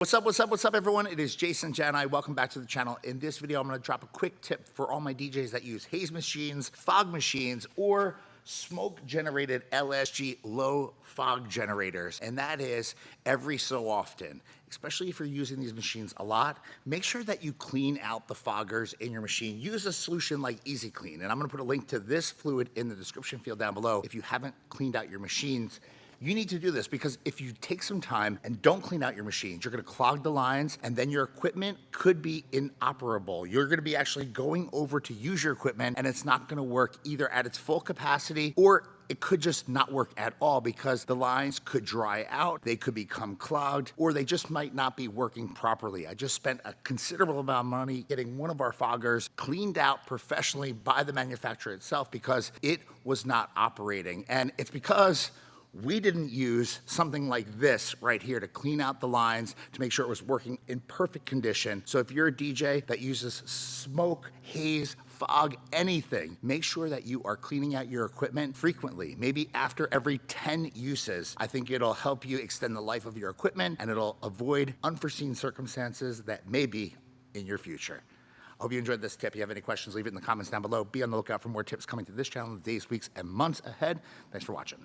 What's up, everyone? It is Jason Jani. Welcome back to the channel. In this video, I'm going to drop a quick tip for all my DJs that use haze machines, fog machines, or smoke-generated LSG low fog generators. And that is every so often, especially if you're using these machines a lot, make sure that you clean out the foggers in your machine. Use a solution like Easy Clean. And I'm going to put a link to this fluid in the description field down below. If you haven't cleaned out your machines, you need to do this, because if you take some time and don't clean out your machines, you're gonna clog the lines, and then your equipment could be inoperable. You're gonna be actually going over to use your equipment, and it's not gonna work either at its full capacity, or it could just not work at all, because the lines could dry out, they could become clogged, or they just might not be working properly. I just spent a considerable amount of money getting one of our foggers cleaned out professionally by the manufacturer itself, because it was not operating. And it's because we didn't use something like this right here to clean out the lines to make sure it was working in perfect condition. So if you're a DJ that uses smoke, haze, fog, anything, make sure that you are cleaning out your equipment frequently, maybe after every 10 uses. I think it'll help you extend the life of your equipment, and it'll avoid unforeseen circumstances that may be in your future. I hope you enjoyed this tip. If you have any questions, leave it in the comments down below. Be on the lookout for more tips coming to this channel in the days, weeks, and months ahead. Thanks for watching.